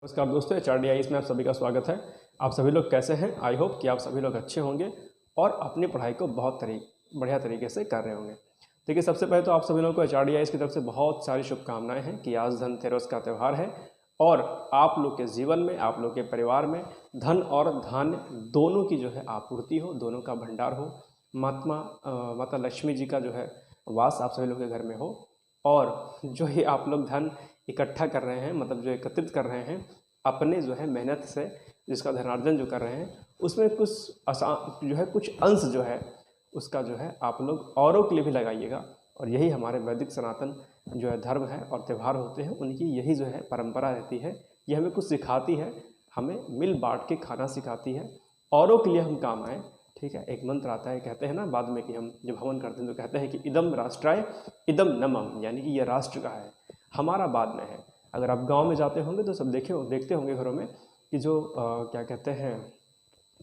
नमस्कार दोस्तों, HRDI में आप सभी का स्वागत है। आप सभी लोग कैसे हैं? आई होप कि आप सभी लोग अच्छे होंगे और अपनी पढ़ाई को बहुत बढ़िया तरीके से कर रहे होंगे। देखिए, सबसे पहले तो आप सभी लोगों को HRDI की तरफ से बहुत सारी शुभकामनाएं हैं कि आज धनतेरस का त्यौहार है और आप लोग के जीवन में, आप लोग के परिवार में धन और धान्य दोनों की जो है आपूर्ति हो, दोनों का भंडार हो। माता लक्ष्मी जी का जो है वास आप सभी लोग के घर में हो और जो ही आप लोग धन इकट्ठा कर रहे हैं, मतलब जो एकत्रित कर रहे हैं अपने जो है मेहनत से, जिसका धनार्जन जो कर रहे हैं, उसमें कुछ अंश जो है उसका जो है आप लोग औरों के लिए भी लगाइएगा। और यही हमारे वैदिक सनातन जो है धर्म है और त्यौहार होते हैं, उनकी यही जो है परंपरा रहती है। ये हमें कुछ सिखाती है, हमें मिल बांट के खाना सिखाती है, औरों के लिए हम काम आएँ। ठीक है, एक मंत्र आता है, कहते हैं ना बाद में कि हम जब हवन करते हैं तो कहते हैं कि इदम राष्ट्राय इदम न मम, यानी कि ये राष्ट्र का है, हमारा बाद में है। अगर आप गांव में जाते होंगे तो सब देखते होंगे घरों में कि जो क्या कहते हैं,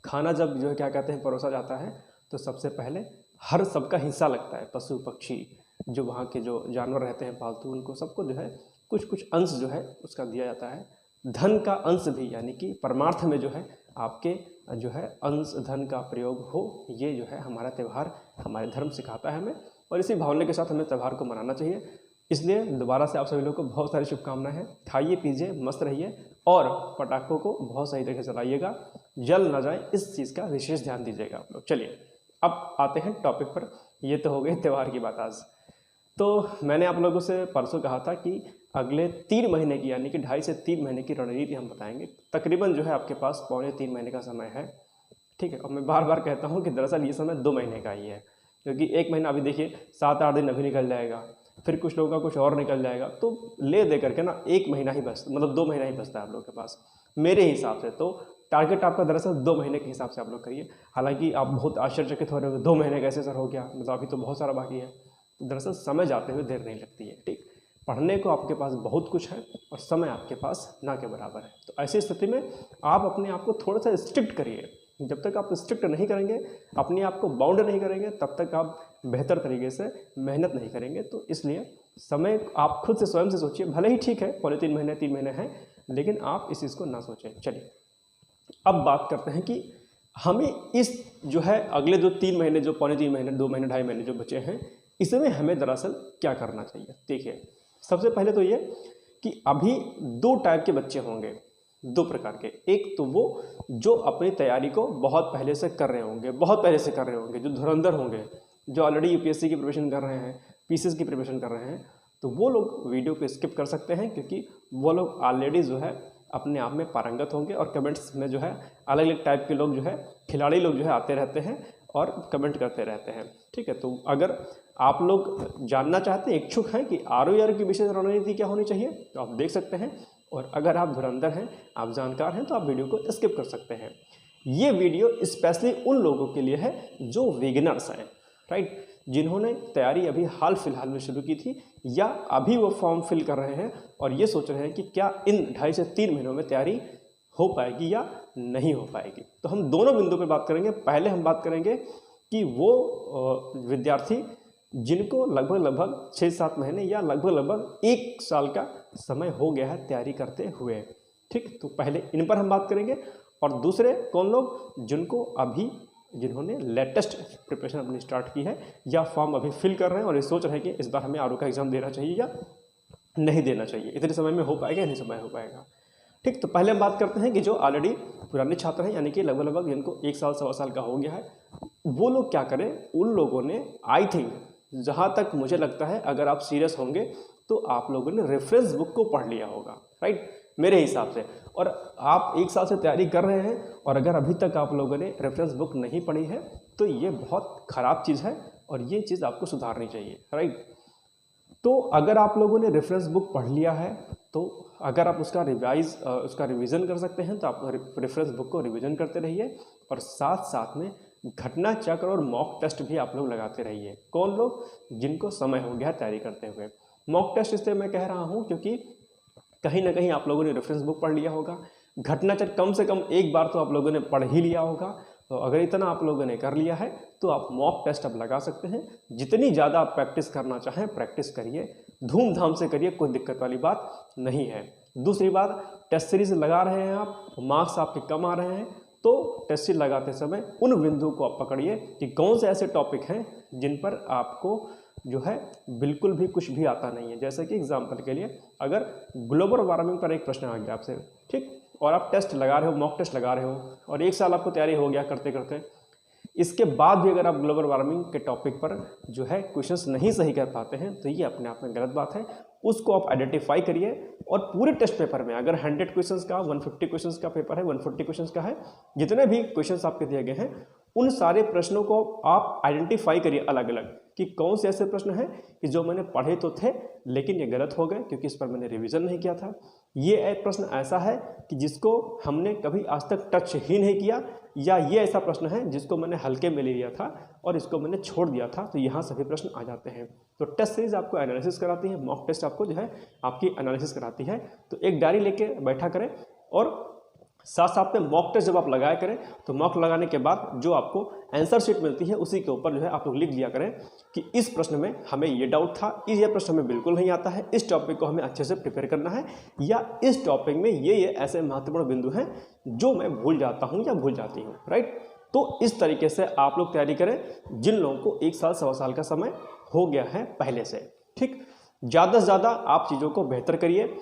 खाना जब जो है क्या कहते हैं परोसा जाता है तो सबसे पहले हर सबका हिस्सा लगता है। पशु पक्षी जो वहाँ के जो जानवर रहते हैं पालतू, उनको सबको जो है कुछ कुछ अंश जो है उसका दिया जाता है। धन का अंश भी, यानी कि परमार्थ में जो है आपके जो है अंश धन का प्रयोग हो, ये जो है हमारा त्यौहार, हमारे धर्म सिखाता है हमें। और इसी भावना के साथ हमें त्यौहार को मनाना चाहिए। इसलिए दोबारा से आप सभी लोगों को बहुत सारी शुभकामनाएं हैं। खाइए पीजिए, मस्त रहिए और पटाखों को बहुत सही तरीके से चलाइएगा, जल ना जाए, इस चीज़ का विशेष ध्यान दीजिएगा आप लोग। चलिए अब आते हैं टॉपिक पर। ये तो हो गई त्यौहार की बात। आज तो मैंने आप लोगों से परसों कहा था कि अगले 3 महीने की, यानी कि 2.5 से 3 महीने की रणनीति हम बताएंगे। तकरीबन जो है आपके पास 2.25-3 महीने का समय है। ठीक है, और मैं बार बार कहता हूँ कि दरअसल ये समय 2 महीने का ही है, क्योंकि 1 महीना अभी देखिए 7-8 दिन अभी निकल जाएगा, फिर कुछ लोगों का कुछ और निकल जाएगा, तो ले दे करके ना 1 महीना ही बस, मतलब 2 महीना ही बचता है आप लोगों के पास मेरे हिसाब से। तो टारगेट आपका दरअसल 2 महीने के हिसाब से आप लोग करिए। हालांकि आप बहुत आश्चर्यचकित हो रहे हो, 2 महीने कैसे सर हो गया, मतलब अभी तो बहुत सारा बाकी है। तो दरअसल समय जाते हुए देर नहीं लगती है। ठीक, पढ़ने को आपके पास बहुत कुछ है और समय आपके पास ना के बराबर है। तो ऐसी स्थिति में आप अपने आप को थोड़ा सा स्ट्रिक्ट करिए। जब तक आप स्ट्रिक्ट नहीं करेंगे, अपने आप को बाउंड नहीं करेंगे, तब तक आप बेहतर तरीके से मेहनत नहीं करेंगे। तो इसलिए समय आप खुद से स्वयं से सोचिए। भले ही ठीक है 2.25 महीने 3 महीने हैं, लेकिन आप इस चीज़ को ना सोचें। चलिए अब बात करते हैं कि हमें इस जो है अगले जो 3 महीने, जो 2.25 महीने, 2 महीने 2.5 महीने जो बचे हैं, इसमें हमें दरअसल क्या करना चाहिए। देखिए, सबसे पहले तो ये कि अभी 2 टाइप के बच्चे होंगे, 2 प्रकार के। एक तो वो जो अपनी तैयारी को बहुत पहले से कर रहे होंगे, जो धुरंधर होंगे, जो ऑलरेडी यूपीएससी की प्रिपरेशन कर रहे हैं, पीसीएस की प्रिपरेशन कर रहे हैं। तो वो लोग वीडियो को स्किप कर सकते हैं, क्योंकि वो लोग ऑलरेडी जो है अपने आप में पारंगत होंगे और कमेंट्स में जो है अलग अलग टाइप के लोग जो है, खिलाड़ी लोग जो है आते रहते हैं और कमेंट करते रहते हैं। ठीक है, तो अगर आप लोग जानना चाहते हैं, इच्छुक हैं कि ROR की विशेष रणनीति क्या होनी चाहिए, तो आप देख सकते हैं। और अगर आप धुरंधर हैं, आप जानकार हैं, तो आप वीडियो को स्किप कर सकते हैं। ये वीडियो स्पेशली उन लोगों के लिए है जो बिगिनर्स हैं, राइट, जिन्होंने तैयारी अभी हाल फिलहाल में शुरू की थी या अभी वो फॉर्म फिल कर रहे हैं और ये सोच रहे हैं कि क्या इन 2.5 से 3 महीनों में तैयारी हो पाएगी या नहीं हो पाएगी। तो हम दोनों बिंदु पर बात करेंगे। पहले हम बात करेंगे कि वो विद्यार्थी जिनको लगभग 6-7 महीने या लगभग 1 साल का समय हो गया है तैयारी करते हुए। ठीक, तो पहले इन पर हम बात करेंगे। और दूसरे कौन लोग, जिन्होंने लेटेस्ट प्रिपरेशन अपनी स्टार्ट की है या फॉर्म अभी फिल कर रहे हैं और ये सोच रहे हैं कि इस बार हमें RO का एग्ज़ाम देना चाहिए या नहीं देना चाहिए, इतने समय में हो पाएगा या नहीं समय हो पाएगा। ठीक, तो पहले हम बात करते हैं कि जो ऑलरेडी पुराने छात्र हैं, यानी कि लगभग जिनको 1 साल 1.25 साल का हो गया है, वो लोग क्या करें। उन लोगों ने, आई थिंक जहाँ तक मुझे लगता है, अगर आप सीरियस होंगे तो आप लोगों ने रेफरेंस बुक को पढ़ लिया होगा, राइट, मेरे हिसाब से। और आप 1 साल से तैयारी कर रहे हैं और अगर अभी तक आप लोगों ने रेफरेंस बुक नहीं पढ़ी है तो ये बहुत ख़राब चीज़ है और ये चीज़ आपको सुधारनी चाहिए, राइट। तो अगर आप लोगों ने रेफरेंस बुक पढ़ लिया है, तो अगर आप उसका रिवीजन कर सकते हैं तो आप रेफरेंस बुक को रिवीजन करते रहिए और साथ साथ में घटना चक्र और मॉक टेस्ट भी आप लोग लगाते रहिए। कौन लोग, जिनको समय हो गया तैयारी करते हुए। मॉक टेस्ट इसलिए मैं कह रहा हूँ क्योंकि कहीं ना कहीं आप लोगों ने रेफरेंस बुक पढ़ लिया होगा, घटना चक्र कम से कम एक बार तो आप लोगों ने पढ़ ही लिया होगा। तो अगर इतना आप लोगों ने कर लिया है तो आप मॉक टेस्ट अब लगा सकते हैं। जितनी ज़्यादा आप प्रैक्टिस करना चाहें प्रैक्टिस करिए, धूमधाम से करिए, कोई दिक्कत वाली बात नहीं है। दूसरी बात, टेस्ट सीरीज लगा रहे हैं आप, मार्क्स आपके कम आ रहे हैं, तो टेस्ट सीरीज लगाते समय उन बिंदुओं को आप पकड़िए कि कौन से ऐसे टॉपिक हैं जिन पर आपको जो है बिल्कुल भी कुछ भी आता नहीं है। जैसे कि एग्जाम्पल के लिए अगर ग्लोबल वार्मिंग पर एक प्रश्न आ गया आपसे, ठीक, और आप टेस्ट लगा रहे हो, मॉक टेस्ट लगा रहे हो, और एक साल आपको तैयारी हो गया करते करते, इसके बाद भी अगर आप ग्लोबल वार्मिंग के टॉपिक पर जो है क्वेश्चंस नहीं सही कर पाते हैं, तो ये अपने आप में गलत बात है। उसको आप आइडेंटिफाई करिए और पूरे टेस्ट पेपर में अगर 100 क्वेश्चंस का 150 क्वेश्चंस का पेपर है, 140 क्वेश्चंस का है, जितने भी क्वेश्चंस आपके दिए गए हैं उन सारे प्रश्नों को आप आइडेंटिफाई करिए अलग अलग कि कौन से ऐसे प्रश्न हैं कि जो मैंने पढ़े तो थे लेकिन ये गलत हो गए क्योंकि इस पर मैंने रिवीजन नहीं किया था। ये एक प्रश्न ऐसा है कि जिसको हमने कभी आज तक टच ही नहीं किया, या ये ऐसा प्रश्न है जिसको मैंने हल्के में ले लिया था और इसको मैंने छोड़ दिया था। तो यहाँ सभी प्रश्न आ जाते हैं। तो टेस्ट सीरीज आपको एनालिसिस कराती है, मॉक टेस्ट आपको जो है आपकी एनालिसिस कराती है। तो एक डायरी लेके बैठा करें और साथ साथ में मॉक टेस्ट जब आप लगाया करें तो मॉक लगाने के बाद जो आपको आंसर शीट मिलती है उसी के ऊपर जो है आप लोग लिख दिया करें कि इस प्रश्न में हमें ये डाउट था, ये प्रश्न हमें बिल्कुल नहीं आता है, इस टॉपिक को हमें अच्छे से प्रिपेयर करना है, या इस टॉपिक में ये ऐसे महत्वपूर्ण बिंदु हैं जो मैं भूल जाता हूँ या भूल जाती हूँ, राइट। तो इस तरीके से आप लोग तैयारी करें जिन लोगों को 1 साल 1.25 साल का समय हो गया है पहले से, ठीक। ज़्यादा से ज़्यादा आप चीज़ों को बेहतर करिए।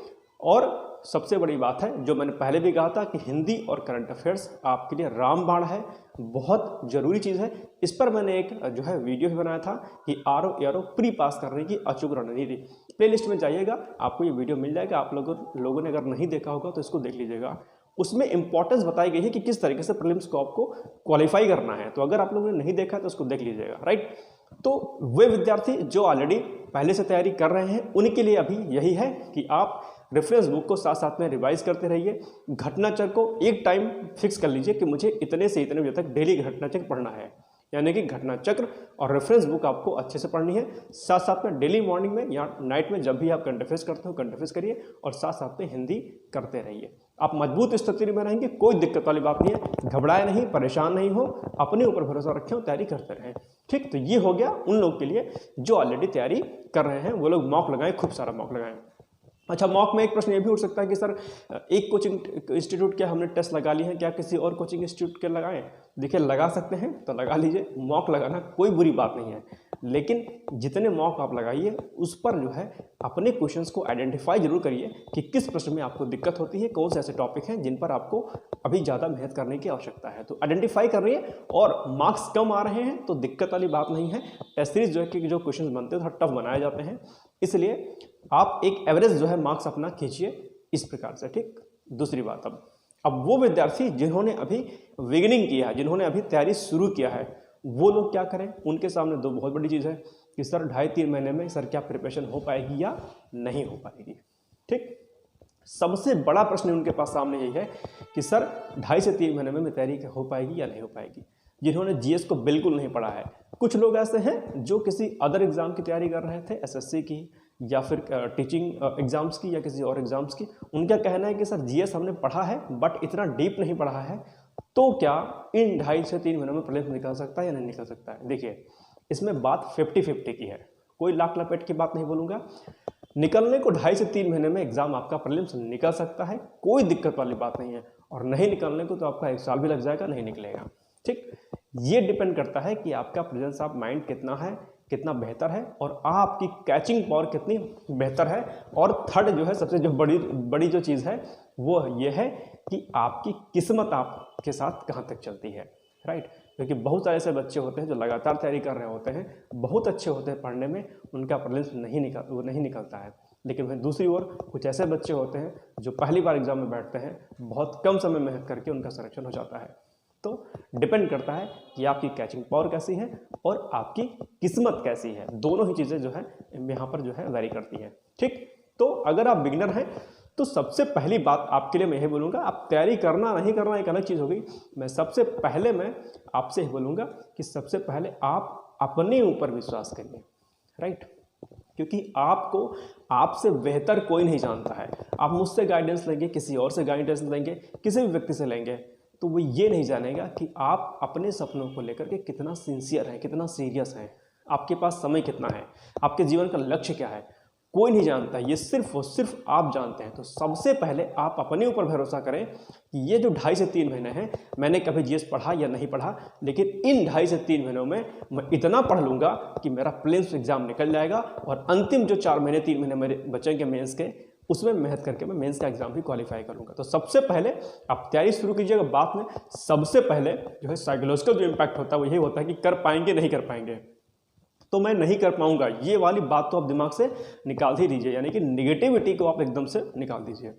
और सबसे बड़ी बात है जो मैंने पहले भी कहा था कि हिंदी और करंट अफेयर्स आपके लिए रामबाण है, बहुत ज़रूरी चीज़ है। इस पर मैंने एक जो है वीडियो भी बनाया था कि RO प्री पास करने की अचूक रणनीति। प्लेलिस्ट में जाइएगा, आपको ये वीडियो मिल जाएगा। आप लोगों ने अगर नहीं देखा होगा तो इसको देख लीजिएगा। उसमें इंपॉर्टेंस बताई गई है कि किस तरीके से प्रीलिम्स को आपको क्वालिफाई करना है। तो अगर आप लोगों ने नहीं देखा तो उसको देख लीजिएगा, राइट। तो वे विद्यार्थी जो ऑलरेडी पहले से तैयारी कर रहे हैं उनके लिए अभी यही है कि आप रेफरेंस बुक को साथ साथ में रिवाइज करते रहिए। घटनाचक्र को एक टाइम फिक्स कर लीजिए कि मुझे इतने से इतने बजे तक डेली घटनाचक्र पढ़ना है, यानी कि घटनाचक्र और रेफरेंस बुक आपको अच्छे से पढ़नी है। साथ साथ में डेली मॉर्निंग में या नाइट में जब भी आप करंट अफेयर्स करते हो करंट अफेयर्स करिए और साथ साथ में हिंदी करते रहिए। आप मजबूत स्थिति में रहेंगे, कोई दिक्कत वाली बात नहीं है। घबराए नहीं, परेशान नहीं हो, अपने ऊपर भरोसा रखें और तैयारी करते रहें, ठीक। तो ये हो गया उन लोगों के लिए जो ऑलरेडी तैयारी कर रहे हैं, वो लोग मॉक लगाएं, खूब सारा मॉक लगाएं। अच्छा, मॉक में एक प्रश्न ये भी उठ सकता है कि सर एक कोचिंग इंस्टीट्यूट के हमने टेस्ट लगा लिए हैं, क्या किसी और कोचिंग इंस्टीट्यूट के लगाएं? देखिए, लगा सकते हैं तो लगा लीजिए, मॉक लगाना कोई बुरी बात नहीं है। लेकिन जितने मॉक आप लगाइए उस पर जो है अपने क्वेश्चंस को आइडेंटिफाई जरूर करिए कि किस प्रश्न में आपको दिक्कत होती है, कौन से ऐसे टॉपिक हैं जिन पर आपको अभी ज़्यादा मेहनत करने की आवश्यकता है। तो आइडेंटिफाई कर रही है और मार्क्स कम आ रहे हैं तो दिक्कत वाली बात नहीं है। टेस्ट सीरीज जो है कि जो क्वेश्चन बनते हैं थोड़ा टफ बनाए जाते हैं, इसलिए आप एक एवरेज जो है मार्क्स अपना खींचिए इस प्रकार से, ठीक। दूसरी बात, अब वो विद्यार्थी जिन्होंने अभी बिगिनिंग किया है, जिन्होंने अभी तैयारी शुरू किया है, वो लोग क्या करें? उनके सामने दो बहुत बड़ी चीज़ है कि सर 2.5-3 महीने में सर क्या प्रिपरेशन हो पाएगी या नहीं हो पाएगी, ठीक। सबसे बड़ा प्रश्न उनके पास सामने यही है कि सर 2.5 से 3 महीने में तैयारी हो पाएगी या नहीं हो पाएगी। जिन्होंने जीएस को बिल्कुल नहीं पढ़ा है, कुछ लोग ऐसे हैं जो किसी अदर एग्जाम की तैयारी कर रहे थे, एसएससी की या फिर टीचिंग एग्जाम्स की या किसी और एग्जाम्स की। उनका कहना है कि सर जीएस हमने पढ़ा है बट इतना डीप नहीं पढ़ा है, तो क्या इन 2.5 से 3 महीनों में प्रीलिम्स निकल सकता है या नहीं निकल सकता है? देखिए, इसमें बात 50-50 की है, कोई लाख लपेट की बात नहीं बोलूँगा। निकलने को 2.5 से 3 महीने में एग्जाम आपका प्रीलिम्स निकल सकता है, कोई दिक्कत वाली बात नहीं है। और नहीं निकलने को तो आपका 1 साल भी लग जाएगा, नहीं निकलेगा, ठीक। ये डिपेंड करता है कि आपका प्रेजेंस ऑफ माइंड कितना है, कितना बेहतर है, और आपकी कैचिंग पावर कितनी बेहतर है। और थर्ड जो है सबसे जो बड़ी जो चीज़ है वो ये है कि आपकी किस्मत आपके साथ कहाँ तक चलती है, राइट। क्योंकि बहुत सारे ऐसे बच्चे होते हैं जो लगातार तैयारी कर रहे होते हैं, बहुत अच्छे होते हैं पढ़ने में, उनका प्रीलिम्स नहीं निकलता है। लेकिन वहीं दूसरी ओर कुछ ऐसे बच्चे होते हैं जो पहली बार एग्जाम में बैठते हैं, बहुत कम समय मेहनत करके उनका सिलेक्शन हो जाता है। तो डिपेंड करता है कि आपकी कैचिंग पावर कैसी है और आपकी किस्मत कैसी है, दोनों ही चीज़ें जो है यहाँ पर जो है वैरी करती हैं, ठीक। तो अगर आप बिगिनर हैं तो सबसे पहली बात आपके लिए मैं यही बोलूँगा, आप तैयारी करना नहीं करना एक अलग चीज़ हो गई। मैं सबसे पहले मैं आपसे यही बोलूँगा कि सबसे पहले आप अपने ऊपर विश्वास करिए, राइट। क्योंकि आपको आपसे बेहतर कोई नहीं जानता है। आप मुझसे गाइडेंस लेंगे, किसी और से गाइडेंस लेंगे, किसी भी व्यक्ति से लेंगे, तो वो ये नहीं जानेगा कि आप अपने सपनों को लेकर के कितना सिंसियर हैं, कितना सीरियस हैं, आपके पास समय कितना है, आपके जीवन का लक्ष्य क्या है। कोई नहीं जानता, ये सिर्फ और सिर्फ आप जानते हैं। तो सबसे पहले आप अपने ऊपर भरोसा करें कि ये जो 2.5 से 3 महीने हैं, मैंने कभी जीएस पढ़ा या नहीं पढ़ा, लेकिन इन 2.5 से 3 महीनों में मैं इतना पढ़ लूँगा कि मेरा प्रीलिम्स एग्जाम निकल जाएगा और अंतिम जो 4 महीने 3 महीने मेरे बचेंगे मेंस के, उसमें मेहनत करके मैं मेंस का एग्जाम भी क्वालिफाई करूँगा। तो सबसे पहले आप तैयारी शुरू कीजिएगा। बात में सबसे पहले जो है साइकोलॉजिकल जो इम्पैक्ट होता है वो यही होता है कि कर पाएंगे नहीं कर पाएंगे, तो मैं नहीं कर पाऊंगा, ये वाली बात तो आप दिमाग से निकाल ही दीजिए, यानी कि निगेटिविटी को आप एकदम से निकाल दीजिए,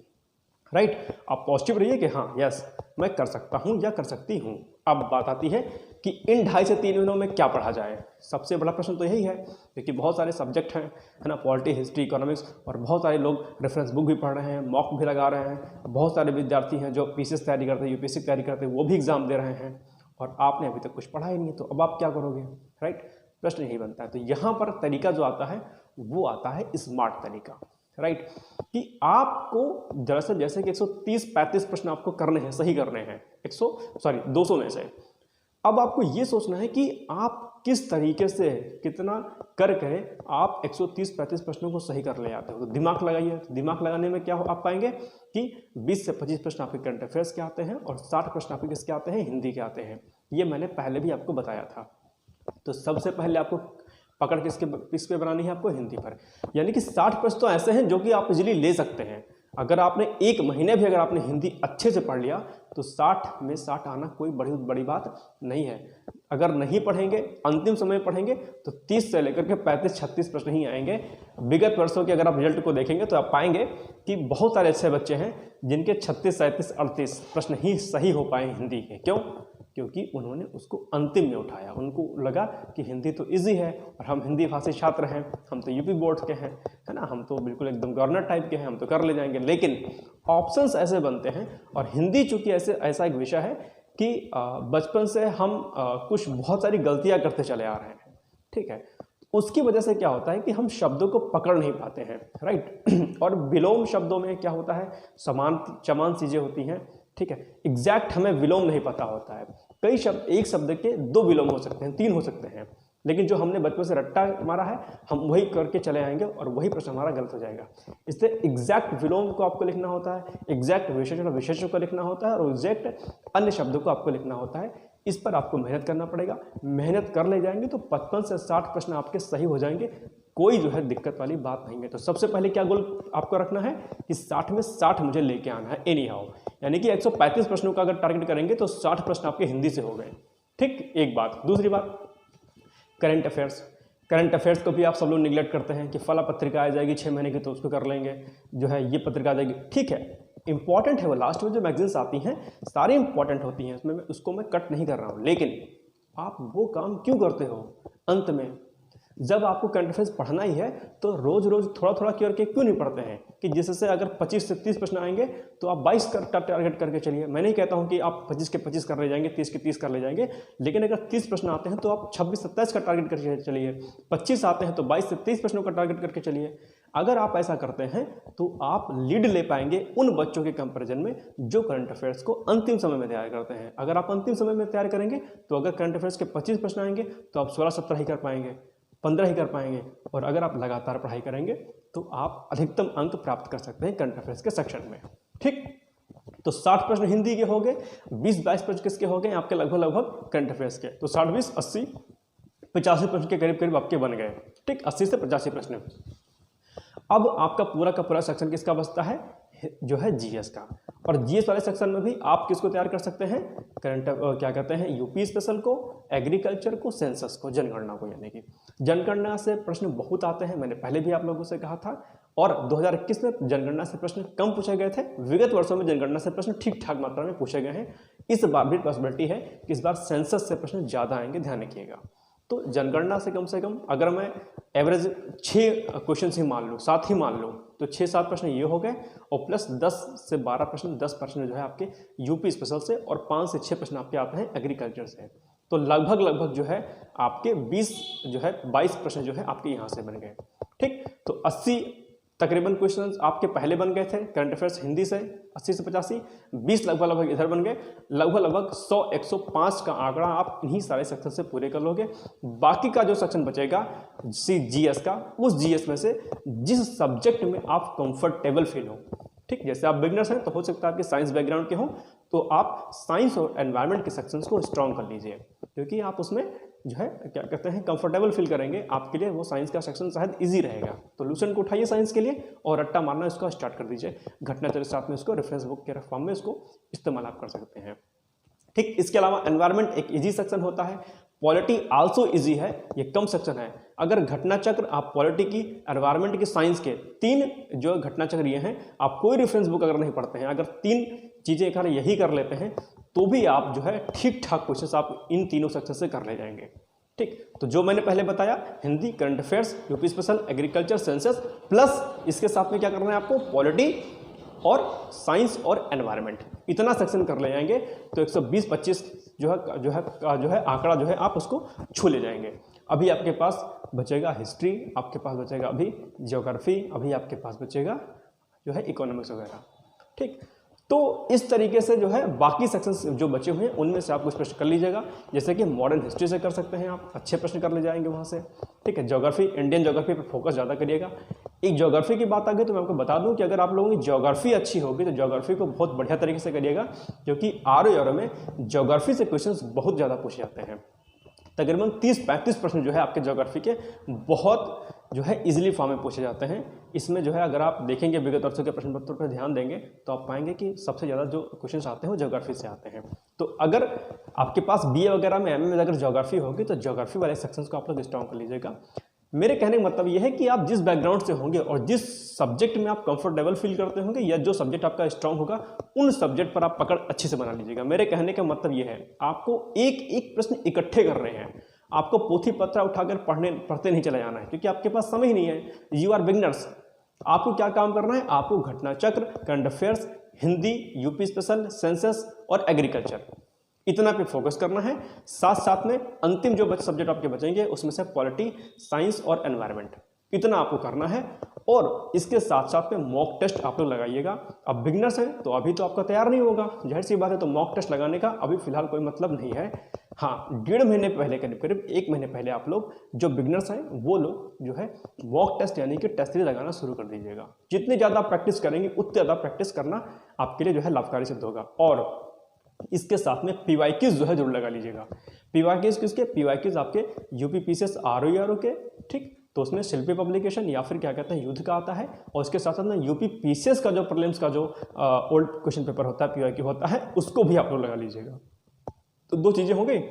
राइट। आप पॉजिटिव रहिए कि हाँ यस मैं कर सकता हूँ या कर सकती हूँ। अब बात आती है कि इन 2.5 से 3 महीनों में क्या पढ़ा जाए। सबसे बड़ा प्रश्न तो यही है, क्योंकि बहुत सारे सब्जेक्ट हैं, है ना, पॉलिटी, हिस्ट्री, इकोनॉमिक्स, और बहुत सारे लोग रेफरेंस बुक भी पढ़ रहे हैं, मॉक भी लगा रहे हैं। बहुत सारे विद्यार्थी हैं जो पीसीएस तैयारी करते हैं, यूपीएससी तैयारी करते हैं, वो भी एग्जाम दे रहे हैं, और आपने अभी तक कुछ पढ़ा ही नहीं है, तो अब आप क्या करोगे, राइट। प्रश्न यही बनता है। तो यहाँ पर तरीका जो आता है वो आता है स्मार्ट तरीका, राइट, कि आपको दरअसल जैसे कि 130-35 प्रश्न आपको करने हैं, सही करने हैं 200 में से। अब आपको ये सोचना है कि आप किस तरीके से कितना करके आप 130-35 प्रश्नों को सही कर ले आते हो। तो दिमाग लगाइए। दिमाग लगाने में क्या आप पाएंगे कि 20 से 25 प्रश्न आपके करंट अफेयर्स के आते हैं और 60 प्रश्न आपके किसके आते हैं, हिंदी के आते हैं। ये मैंने पहले भी आपको बताया था। तो सबसे पहले आपको पकड़ किस पे बनानी है, आपको हिंदी पर। यानी कि 60 प्रश्न तो ऐसे हैं जो कि आप इजीली ले सकते हैं। अगर आपने 1 महीने भी अगर आपने हिंदी अच्छे से पढ़ लिया तो 60 में 60 आना कोई बड़ी बात नहीं है। अगर नहीं पढ़ेंगे, अंतिम समय पढ़ेंगे, तो 30 से लेकर के 35-36 प्रश्न ही आएंगे। विगत वर्षों के अगर आप रिजल्ट को देखेंगे तो आप पाएंगे कि बहुत सारे ऐसे बच्चे हैं जिनके 36, 37, 38 प्रश्न ही सही हो पाए हिंदी के। क्यों? क्योंकि उन्होंने उसको अंतिम में उठाया। उनको लगा कि हिंदी तो इजी है और हम हिंदी भाषी छात्र हैं, हम तो यूपी बोर्ड के हैं, है ना, हम तो बिल्कुल एकदम गवर्नर टाइप के हैं, हम तो कर ले जाएंगे। लेकिन ऑप्शंस ऐसे बनते हैं, और हिंदी चूंकि ऐसा एक विषय है कि बचपन से हम कुछ बहुत सारी गलतियां करते चले आ रहे हैं, ठीक है। उसकी वजह से क्या होता है कि हम शब्दों को पकड़ नहीं पाते हैं, राइट। और विलोम शब्दों में क्या होता है, समान चीजें होती हैं, ठीक है। एग्जैक्ट हमें विलोम नहीं पता होता है। कई शब्द, एक शब्द के 2 विलोम हो सकते हैं, 3 हो सकते हैं, लेकिन जो हमने बचपन से रट्टा मारा है हम वही करके चले आएंगे और वही प्रश्न हमारा गलत हो जाएगा। इसलिए एग्जैक्ट विलोम को आपको लिखना होता है, एग्जैक्ट विशेषण को लिखना होता है, और एग्जैक्ट अन्य शब्दों को आपको लिखना होता है। इस पर आपको मेहनत करना पड़ेगा। मेहनत कर ले जाएंगे तो 55 से 60 प्रश्न आपके सही हो जाएंगे। कोई जो है दिक्कत वाली बात नहीं है। तो सबसे पहले क्या गोल आपको रखना है कि 60 में 60 मुझे लेके आना है एनी हाउ। यानी कि 135 प्रश्नों का अगर टारगेट करेंगे तो 60 प्रश्न आपके हिंदी से हो गए, ठीक। एक बात। दूसरी बात, करंट अफेयर्स। करंट अफेयर्स को भी आप सब लोग निगलेक्ट करते हैं कि फला पत्रिका आ जाएगी 6 महीने की तो उसको कर लेंगे, जो है ये पत्रिका आ जाएगी, ठीक है, इंपॉर्टेंट है वो। लास्ट में जो मैगजीन्स आती हैं सारी इंपॉर्टेंट होती हैं, उसमें उसको मैं कट नहीं कर रहा हूँ। लेकिन आप वो काम क्यों करते हो अंत में? जब आपको करंट अफेयर्स पढ़ना ही है तो रोज रोज थोड़ा थोड़ा करके क्यों नहीं पढ़ते हैं कि जिससे अगर 25 से 30 प्रश्न आएंगे तो आप 22 का टारगेट करके चलिए। मैं नहीं कहता हूं कि आप 25 के 25 कर ले जाएंगे, 30 के 30 कर ले जाएंगे, लेकिन अगर 30 प्रश्न आते हैं तो आप 26-27 का टारगेट करके चलिए। 25 आते हैं तो 22 से 30 प्रश्नों का टारगेट करके चलिए। अगर आप ऐसा करते हैं तो आप लीड ले पाएंगे उन बच्चों के कंपैरिजन में जो करंट अफेयर्स को अंतिम समय में तैयार करते हैं। अगर आप अंतिम समय में तैयार करेंगे तो अगर करंट अफेयर्स के 25 प्रश्न आएंगे तो आप 16-17 ही कर पाएंगे, 15 ही कर पाएंगे। और अगर आप लगातार पढ़ाई करेंगे तो आप अधिकतम अंक प्राप्त कर सकते हैं करंट अफेयर्स के सेक्शन में, ठीक। तो 60 प्रश्न हिंदी के हो गए, 20-22 प्रश्न किसके हो गए आपके, लगभग करंट अफेयर्स के। तो 60-20-80 85 प्रश्न के करीब आपके बन गए, ठीक। 80 से 85 प्रश्न। अब आपका पूरा का पूरा सेक्शन किसका बचता है, जो है जीएस का। और जीएस वाले सेक्शन में भी आप किसको तैयार कर सकते हैं, करंट क्या कहते हैं, यूपी स्पेशल को, एग्रीकल्चर को, सेंसस को, जनगणना को। यानी कि जनगणना से प्रश्न बहुत आते हैं, मैंने पहले भी आप लोगों से कहा था। और 2021 में जनगणना से प्रश्न कम पूछे गए थे। विगत वर्षों में जनगणना से प्रश्न ठीक ठाक मात्रा में पूछे गए हैं। इस बार भी पॉसिबिलिटी है कि इस बार सेंसस से प्रश्न ज़्यादा आएंगे, ध्यान रखिएगा। तो जनगणना से कम अगर मैं एवरेज 6 क्वेश्चन ही मान लूँ, 7 ही मान लूँ, तो 6-7 प्रश्न ये हो गए, और प्लस 10 से 12 प्रश्न, 10 प्रश्न जो है आपके यूपी स्पेशल से, और 5 से 6 प्रश्न आपके आते हैं एग्रीकल्चर से। तो लगभग जो है आपके 22 प्रश्न जो है आपके यहाँ से बन गए, ठीक। तो 80 तकरीबन क्वेश्चंस आपके पहले बन गए थे करंट अफेयर्स हिंदी से 80 से 85, 20 लगभग इधर बन गए, लगभग 100-105 का आंकड़ा आप इन्हीं सारे सेक्शन से पूरे कर लोगे। बाकी का जो सेक्शन बचेगा जीएस का, उस जीएस में से जिस सब्जेक्ट में आप कंफर्टेबल फील हो, ठीक, जैसे आप बिगनर्स हैं तो हो सकता है आपके साइंस बैकग्राउंड के हो, तो आप साइंस और एनवायरनमेंट के सेक्शंस को स्ट्रॉन्ग कर लीजिए, क्योंकि आप उसमें जो है क्या कहते हैं कंफर्टेबल फील करेंगे, आपके लिए वो साइंस का सेक्शन शायद इजी रहेगा। तो लूसेंट को उठाइए साइंस के लिए और रट्टा मारना इसका स्टार्ट कर दीजिए, घटना के साथ में इसको रेफरेंस बुक के फॉर्म में इसको इस्तेमाल आप कर सकते हैं। ठीक, इसके अलावा एनवायरनमेंट एक इजी सेक्शन होता है, पॉलिटी आल्सो इजी है, ये कम सेक्शन है। अगर घटना चक्र आप पॉलिटी की, एनवायरनमेंट की, साइंस के 3 जो घटना चक्र ये हैं, आप कोई रेफरेंस बुक अगर नहीं पढ़ते हैं, अगर 3 चीज़ें अगर यही कर लेते हैं तो भी आप जो है ठीक ठाक क्वेश्चन आप इन तीनों सेक्शन से कर ले जाएंगे। ठीक, तो जो मैंने पहले बताया Hindi, current affairs, UP special, agriculture, census, plus इसके साथ में क्या करना है आपको, पॉलिटी और साइंस और एनवायरनमेंट, इतना सेक्शन कर ले जाएंगे तो 120-25 जो है आंकड़ा जो है आप उसको छू ले जाएंगे। अभी आपके पास बचेगा हिस्ट्री, आपके पास बचेगा अभी ज्योग्राफी, अभी आपके पास बचेगा जो है इकोनॉमिक्स वगैरह। ठीक, तो इस तरीके से जो है बाकी सेक्शंस जो बचे हुए हैं उनमें से आप कुछ प्रश्न कर लीजिएगा, जैसे कि मॉडर्न हिस्ट्री से कर सकते हैं आप, अच्छे प्रश्न कर ले जाएंगे वहाँ से। ठीक है, ज्योग्राफी, इंडियन ज्योग्राफी पर फोकस ज़्यादा करिएगा। एक ज्योग्राफी की बात आ गई तो मैं आपको बता दूं कि अगर आप लोगों की ज्योग्राफी अच्छी होगी तो ज्योग्राफी को बहुत बढ़िया तरीके से करिएगा, क्योंकि आर में ज्योग्राफी से क्वेश्चंस बहुत ज़्यादा पूछे जाते हैं। तकरीबन 30-35 प्रश्न जो है आपके ज्योग्राफी के बहुत जो है इजीली फॉर्म में पूछे जाते हैं। इसमें जो है अगर आप देखेंगे विगत वर्षों के प्रश्न पत्रों पर ध्यान देंगे तो आप पाएंगे कि सबसे ज़्यादा जो क्वेश्चंस आते हैं वो ज्योग्राफी से आते हैं। तो अगर आपके पास बीए वगैरह में, एमए में अगर ज्योग्राफी होगी तो ज्योग्राफी वाले सेक्शंस को आप लोग स्ट्रॉन्ग कर लीजिएगा। मेरे कहने का मतलब यह है कि आप जिस बैकग्राउंड से होंगे और जिस सब्जेक्ट में आप कंफर्टेबल फील करते होंगे या जो सब्जेक्ट आपका स्ट्रांग होगा, उन सब्जेक्ट पर आप पकड़ अच्छे से बना लीजिएगा। मेरे कहने का मतलब यह है, आपको एक एक प्रश्न इकट्ठे कर रहे हैं, आपको पोथी पत्र उठाकर पढ़ते नहीं चला जाना है, क्योंकि आपके पास समय ही नहीं है। You are beginners. आपको क्या काम करना है, आपको घटना चक्र, current affairs, Hindi, UP special, census और एग्रीकल्चर, इतना पे फोकस करना है। साथ साथ में अंतिम जो सब्जेक्ट आपके बचेंगे उसमें से पॉलिटी, साइंस और एनवायरनमेंट, इतना आपको करना है। और इसके साथ साथ में मॉक टेस्ट आप लोग लगाइएगा। अब बिगनर्स हैं तो अभी तो आपका तैयार नहीं होगा, जाहिर सी बात है, तो मॉक टेस्ट लगाने का अभी फिलहाल कोई मतलब नहीं है। हाँ, 1.5 महीने पहले, करीब 1 महीने पहले आप लोग जो बिगनर्स हैं वो लोग जो है मॉक टेस्ट यानी कि टेस्ट सीरीज लगाना शुरू कर दीजिएगा। जितनी ज़्यादा प्रैक्टिस करेंगे उतनी ज़्यादा प्रैक्टिस करना आपके लिए जो है लाभकारी सिद्ध होगा। और इसके साथ में पीवाईक्यूज जो है जरूर लगा लीजिएगा। पीवाईक्यूज किसके, पीवाईक्यूज आपके यूपी पीसीएस आरओ के, ठीक, तो उसमें शिल्पी पब्लिकेशन या फिर क्या कहते हैं युद्ध का आता है, और इसके साथ साथ में यूपी पीसीएस का जो प्रीलिम्स का जो ओल्ड क्वेश्चन पेपर होता है, पीवाईक्यू होता है, उसको भी आप लोग लगा लीजिएगा। तो 2 चीज़ें हो गई,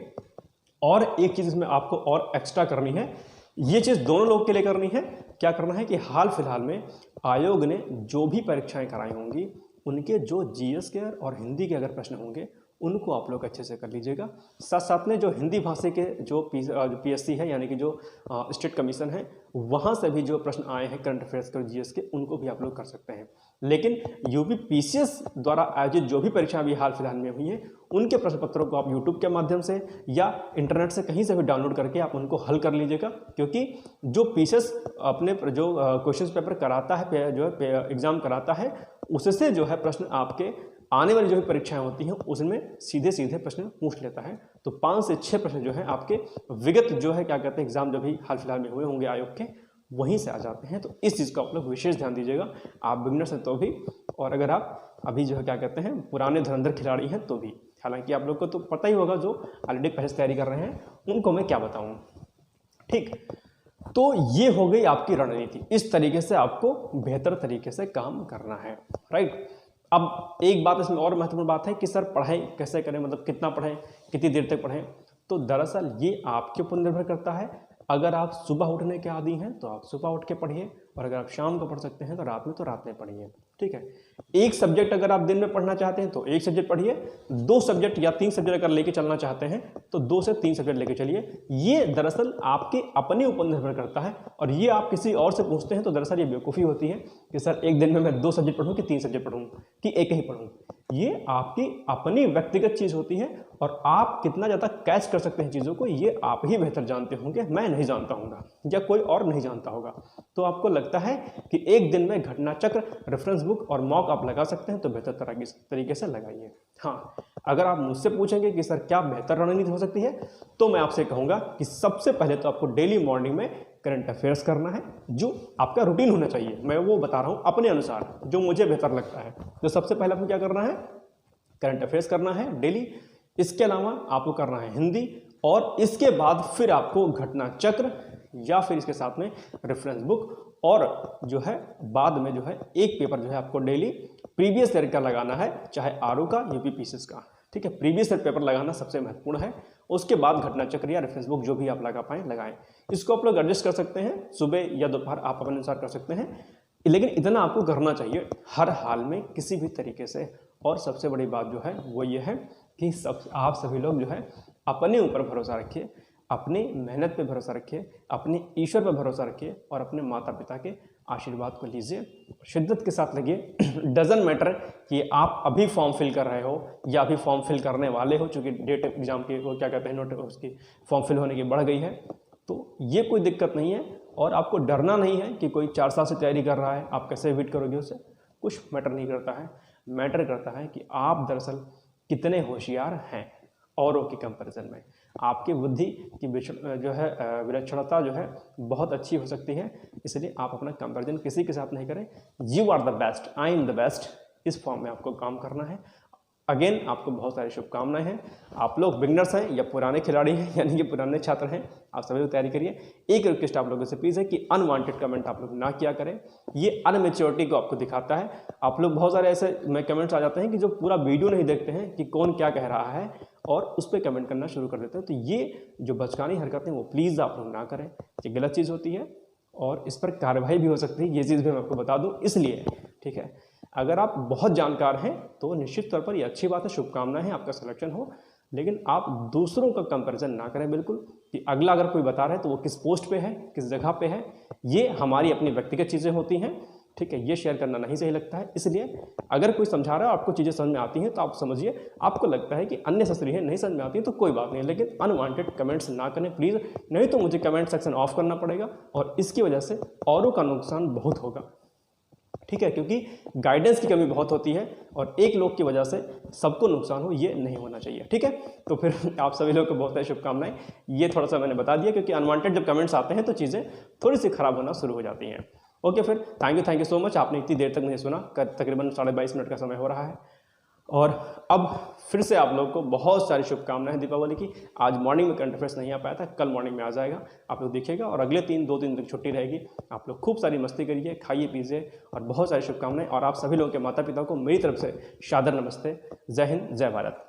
और एक चीज़ इसमें आपको और एक्स्ट्रा करनी है, ये चीज़ दोनों लोग के लिए करनी है। क्या करना है कि हाल फिलहाल में आयोग ने जो भी परीक्षाएं कराई होंगी उनके जो जीएस के और हिंदी के अगर प्रश्न होंगे उनको आप लोग अच्छे से कर लीजिएगा। साथ साथ में जो हिंदी भाषा के जो पीएससी है यानी कि जो स्टेट कमीशन है, वहाँ से भी जो प्रश्न आए हैं करंट अफेयर्स के और जीएस के, उनको भी आप लोग कर सकते हैं। लेकिन यूपी पीसीएस द्वारा आयोजित जो भी परीक्षा अभी हाल फिलहाल में हुई हैं उनके प्रश्न पत्रों को आप यूट्यूब के माध्यम से या इंटरनेट से कहीं से भी डाउनलोड करके आप उनको हल कर लीजिएगा, क्योंकि जो पीसीएस अपने जो क्वेश्चन पेपर कराता है, जो एग्ज़ाम कराता है, उससे जो है प्रश्न आपके आने वाली जो भी परीक्षाएं होती हैं उसमें सीधे सीधे प्रश्न पूछ लेता है। तो 5 से 6 प्रश्न जो है आपके विगत जो है क्या कहते हैं एग्जाम जो भी हाल फिलहाल में हुए होंगे आयोग के, वहीं से आ जाते हैं। तो इस चीज़ का आप लोग विशेष ध्यान दीजिएगा, आप बिगनर्स हैं तो भी, और अगर आप अभी जो है क्या कहते हैं पुराने धुरंधर खिलाड़ी हैं तो भी। हालांकि आप लोग को तो पता ही होगा, जो ऑलरेडी पहले से तैयारी कर रहे हैं उनको मैं क्या बताऊँ। ठीक, तो ये हो गई आपकी रणनीति। इस तरीके से आपको बेहतर तरीके से काम करना है, राइट। अब एक बात इसमें और महत्वपूर्ण बात है कि सर पढ़ाई कैसे करें, मतलब कितना पढ़ें, कितनी देर तक पढ़ें। तो दरअसल ये आपके ऊपर निर्भर करता है। अगर आप सुबह उठने के आदी हैं तो आप सुबह उठ के पढ़िए, और अगर आप शाम को पढ़ सकते हैं तो रात में पढ़िए। ठीक है, एक सब्जेक्ट अगर आप दिन में पढ़ना चाहते हैं तो एक सब्जेक्ट पढ़िए, 2 सब्जेक्ट या 3 सब्जेक्ट अगर लेके चलना चाहते हैं तो 2 से 3 सब्जेक्ट लेके चलिए। ये दरअसल आपके अपने ऊपर निर्भर करता है, और ये आप किसी और से पूछते हैं तो दरअसल ये बेवकूफ़ी होती है कि सर एक दिन में मैं 2 सब्जेक्ट पढ़ूँ कि 3 सब्जेक्ट पढ़ूँ कि एक ही पढ़ूँ। ये आपकी अपनी व्यक्तिगत चीज़ होती है, और आप कितना ज़्यादा कैच कर सकते हैं चीज़ों को ये आप ही बेहतर जानते होंगे, मैं नहीं जानता हूँगा या कोई और नहीं जानता होगा। तो आपको लगता है कि एक दिन में घटना चक्र, रेफरेंस बुक और मॉक आप लगा सकते हैं तो बेहतर तरीके से लगाइए। हाँ, अगर आप मुझसे पूछेंगे कि सर क्या बेहतर रणनीति हो सकती है, तो मैं आपसे कहूँगा कि सबसे पहले तो आपको डेली मॉर्निंग में करंट अफेयर्स करना है, जो आपका रूटीन होना चाहिए। मैं वो बता रहा हूँ अपने अनुसार जो मुझे बेहतर लगता है। तो सबसे पहले आपको क्या करना है, करंट अफेयर्स करना है डेली। इसके अलावा आपको करना है हिंदी, और इसके बाद फिर आपको घटना चक्र या फिर इसके साथ में रेफरेंस बुक, और जो है बाद में जो है एक पेपर जो है आपको डेली प्रीवियस ईयर का लगाना है, चाहे आरओ का यूपी पीसीएस का। ठीक है, प्रीवियस ईयर पेपर लगाना सबसे महत्वपूर्ण है। उसके बाद घटना चक्र या रेफरेंस बुक जो भी आप लगा पाएँ लगाएं। इसको आप लोग एडजस्ट कर सकते हैं, सुबह या दोपहर आप अपने अनुसार कर सकते हैं, लेकिन इतना आपको करना चाहिए हर हाल में किसी भी तरीके से। और सबसे बड़ी बात जो है वो ये है कि आप सभी लोग जो है अपने ऊपर भरोसा रखिए, अपनी मेहनत पे भरोसा रखिए, अपने ईश्वर पे भरोसा रखिए, और अपने माता पिता के आशीर्वाद को लीजिए, शिद्दत के साथ लगिए। डजंट मैटर कि आप अभी फॉर्म फिल कर रहे हो या अभी फॉर्म फिल करने वाले हो, चूँकि डेट एग्जाम की वो क्या कहते हैं नोट उसकी फॉर्म फिल होने की बढ़ गई है, तो ये कोई दिक्कत नहीं है। और आपको डरना नहीं है कि कोई 4 साल से तैयारी कर रहा है, आप कैसे बीट करोगे उसे, कुछ मैटर नहीं करता है। मैटर करता है कि आप दरअसल कितने होशियार हैं औरों के कंपैरिजन में। आपकी बुद्धि की जो है विलक्षणता जो है बहुत अच्छी हो सकती है, इसलिए आप अपना कंपैरिजन किसी के साथ नहीं करें। You are the best, I am the best, इस फॉर्म में आपको काम करना है। अगेन आपको बहुत सारी शुभकामनाएं हैं। आप लोग बिगनर्स हैं या पुराने खिलाड़ी हैं, यानी कि पुराने छात्र हैं, आप सभी लोग तैयारी करिए। एक रिक्वेस्ट आप लोगों से प्लीज़ है कि अनवांटेड कमेंट आप लोग ना किया करें, ये अनमेच्योरिटी को आपको दिखाता है। आप लोग बहुत सारे ऐसे में कमेंट्स आ जाते हैं कि जो पूरा वीडियो नहीं देखते हैं कि कौन क्या कह रहा है और उस पर कमेंट करना शुरू कर देते हैं। तो ये जो बचकानी हरकतें वो प्लीज़ आप लोग ना करें, ये गलत चीज़ होती है और इस पर कार्रवाई भी हो सकती है, ये चीज़ भी मैं आपको बता दूँ। इसलिए ठीक है, अगर आप बहुत जानकार हैं तो निश्चित तौर पर ये अच्छी बात है, शुभकामनाएं हैं, आपका सिलेक्शन हो, लेकिन आप दूसरों का कंपैरिजन ना करें बिल्कुल, कि अगला अगर कोई बता रहा है तो वो किस पोस्ट पे है, किस जगह पे है, ये हमारी अपनी व्यक्तिगत चीज़ें होती हैं। ठीक है, ये शेयर करना नहीं सही लगता है। इसलिए अगर कोई समझा रहा है, आपको चीज़ें समझ में आती हैं तो आप समझिए, आपको लगता है कि अननेसेसरी है, नहीं समझ में आती है तो कोई बात नहीं, लेकिन अनवांटेड कमेंट्स ना करें प्लीज़, नहीं तो मुझे कमेंट सेक्शन ऑफ करना पड़ेगा और इसकी वजह से औरों का नुकसान बहुत होगा। ठीक है, क्योंकि गाइडेंस की कमी बहुत होती है और एक लोग की वजह से सबको नुकसान हो, ये नहीं होना चाहिए। ठीक है, तो फिर आप सभी लोग को बहुत सारी शुभकामनाएं। ये थोड़ा सा मैंने बता दिया क्योंकि अनवांटेड जब कमेंट्स आते हैं तो चीज़ें थोड़ी सी खराब होना शुरू हो जाती हैं। ओके, फिर थैंक यू सो मच, आपने इतनी देर तक मुझे सुना, तकरीबन 22.5 मिनट का समय हो रहा है। और अब फिर से आप लोग को बहुत सारी शुभकामनाएं दीपावली की। आज मॉर्निंग में करंट अफेयर्स नहीं आ पाया था, कल मॉर्निंग में आ जाएगा, आप लोग देखिएगा। और अगले 2-3 दिन छुट्टी रहेगी, आप लोग खूब सारी मस्ती करिए, खाइए पीजिए, और बहुत सारी शुभकामनाएं। और आप सभी लोगों के माता पिता को मेरी तरफ से सादर नमस्ते। जय हिंद, जय भारत।